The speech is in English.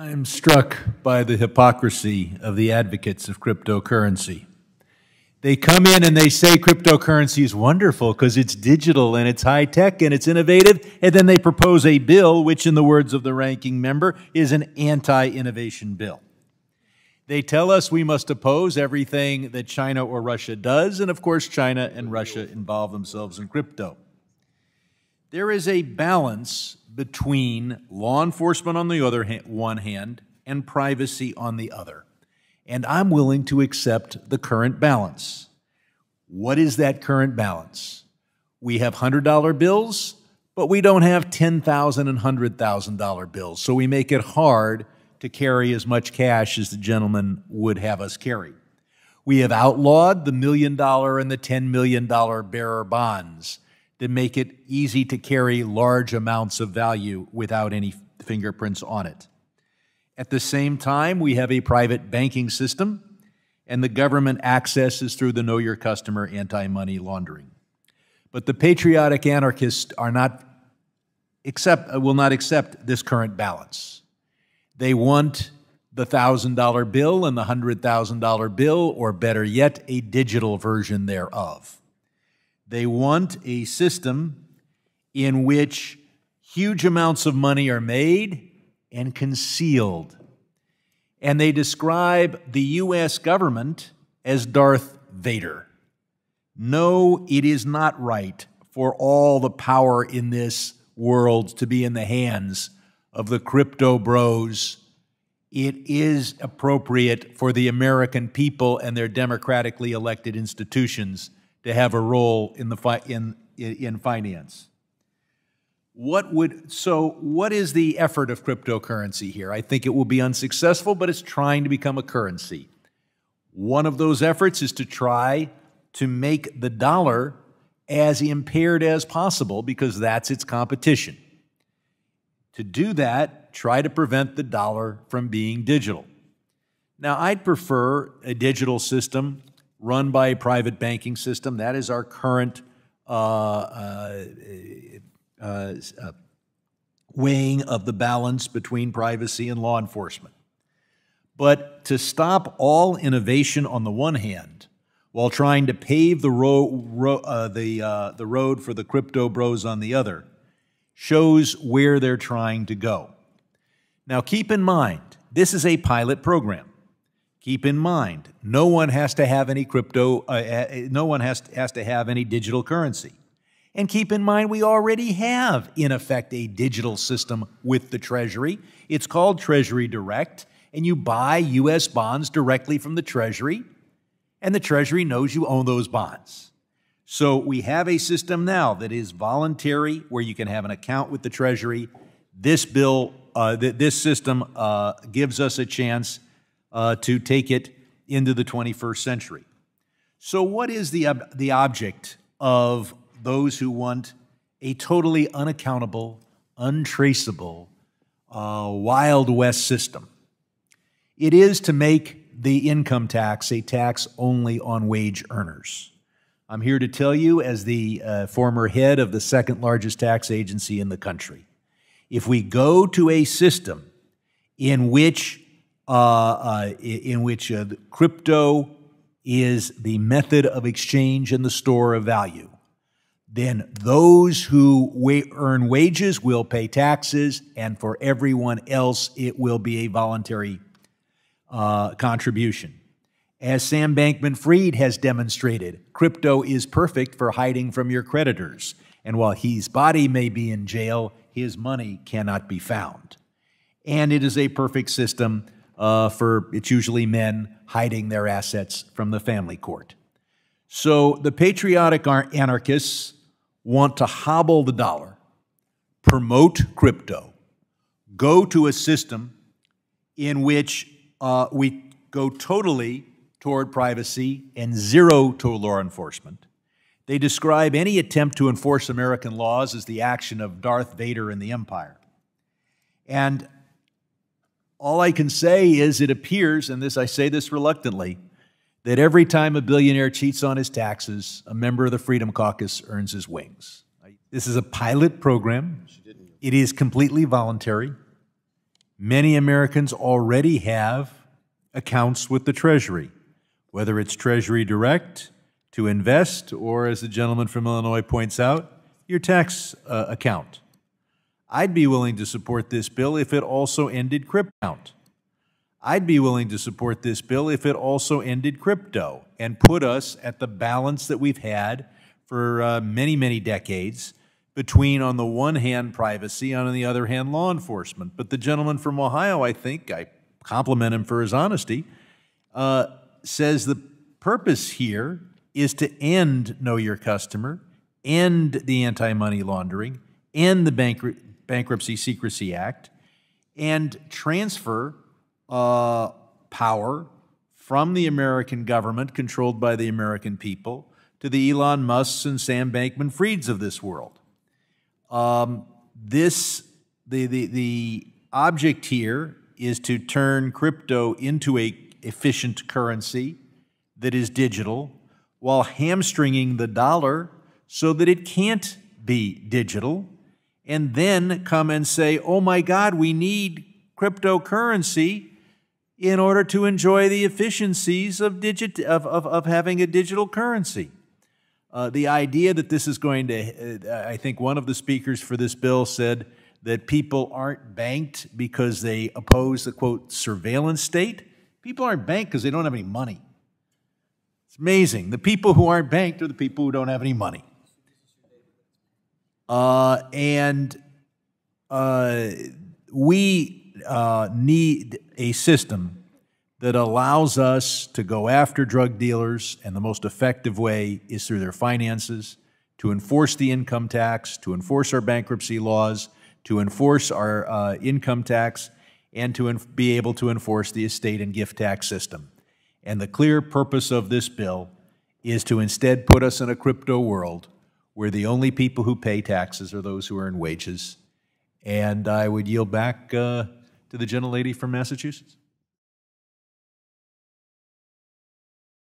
I'm struck by the hypocrisy of the advocates of cryptocurrency. They come in and they say cryptocurrency is wonderful because it's digital and it's high-tech and it's innovative, and then they propose a bill which, in the words of the ranking member, is an anti-innovation bill. They tell us we must oppose everything that China or Russia does, and of course China and Russia involve themselves in crypto. There is a balance between law enforcement on the one hand and privacy on the other. And I'm willing to accept the current balance. What is that current balance? We have $100 bills, but we don't have $10,000 and $100,000 bills, so we make it hard to carry as much cash as the gentleman would have us carry. We have outlawed the $1 million and the $10 million bearer bonds to make it easy to carry large amounts of value without any fingerprints on it. At the same time, we have a private banking system, and the government access is through the Know Your Customer anti-money laundering. But the patriotic anarchists will not accept this current balance. They want the $1,000 bill and the $100,000 bill, or better yet, a digital version thereof. They want a system in which huge amounts of money are made and concealed. And they describe the U.S. government as Darth Vader. No, it is not right for all the power in this world to be in the hands of the crypto bros. It is appropriate for the American people and their democratically elected institutions to have a role in finance. What is the effort of cryptocurrency here? I think it will be unsuccessful, but it's trying to become a currency. One of those efforts is to try to make the dollar as impaired as possible, because that's its competition. To do that, try to prevent the dollar from being digital. Now, I'd prefer a digital system run by a private banking system. That is our current weighing of the balance between privacy and law enforcement. But to stop all innovation on the one hand, while trying to pave the road for the crypto bros on the other, shows where they're trying to go. Now, keep in mind, this is a pilot program. Keep in mind, no one has to have any no one has to have any digital currency. And keep in mind, we already have, in effect, a digital system with the Treasury. It's called Treasury Direct, and you buy U.S. bonds directly from the Treasury, and the Treasury knows you own those bonds. So we have a system now that is voluntary, where you can have an account with the Treasury. This system gives us a chance to take it into the 21st century. So what is the object of those who want a totally unaccountable, untraceable, Wild West system? It is to make the income tax a tax only on wage earners. I'm here to tell you, as the former head of the second largest tax agency in the country, if we go to a system in which crypto is the method of exchange and the store of value, then those who earn wages will pay taxes, and for everyone else, it will be a voluntary contribution. As Sam Bankman-Fried has demonstrated, crypto is perfect for hiding from your creditors, and while his body may be in jail, his money cannot be found. And it is a perfect system it's usually men hiding their assets from the family court. So the patriotic anarchists want to hobble the dollar, promote crypto, go to a system in which we go totally toward privacy and zero to law enforcement. They describe any attempt to enforce American laws as the action of Darth Vader and the Empire. And all I can say is it appears, and I say this reluctantly, that every time a billionaire cheats on his taxes, a member of the Freedom Caucus earns his wings. This is a pilot program. It is completely voluntary. Many Americans already have accounts with the Treasury, whether it's Treasury Direct to invest or, as the gentleman from Illinois points out, your tax account. I'd be willing to support this bill if it also ended crypto. I'd be willing to support this bill if it also ended crypto and put us at the balance that we've had for many, many decades between, on the one hand, privacy, and on the other hand, law enforcement. But the gentleman from Ohio, I think, I compliment him for his honesty, says the purpose here is to end Know Your Customer, end the anti-money laundering, end the Bankruptcy Secrecy Act, and transfer power from the American government, controlled by the American people, to the Elon Musks and Sam Bankman-Frieds of this world. The object here is to turn crypto into an efficient currency that is digital, while hamstringing the dollar so that it can't be digital, and then come and say, oh my God, we need cryptocurrency in order to enjoy the efficiencies of having a digital currency. The idea that this is going to, I think one of the speakers for this bill said that people aren't banked because they oppose the, quote, surveillance state. People aren't banked because they don't have any money. It's amazing. The people who aren't banked are the people who don't have any money. We need a system that allows us to go after drug dealers, and the most effective way is through their finances, to enforce the income tax, to enforce our bankruptcy laws, to enforce our income tax, and to be able to enforce the estate and gift tax system. And the clear purpose of this bill is to instead put us in a crypto world where the only people who pay taxes are those who earn wages. And I would yield back to the gentlelady from Massachusetts.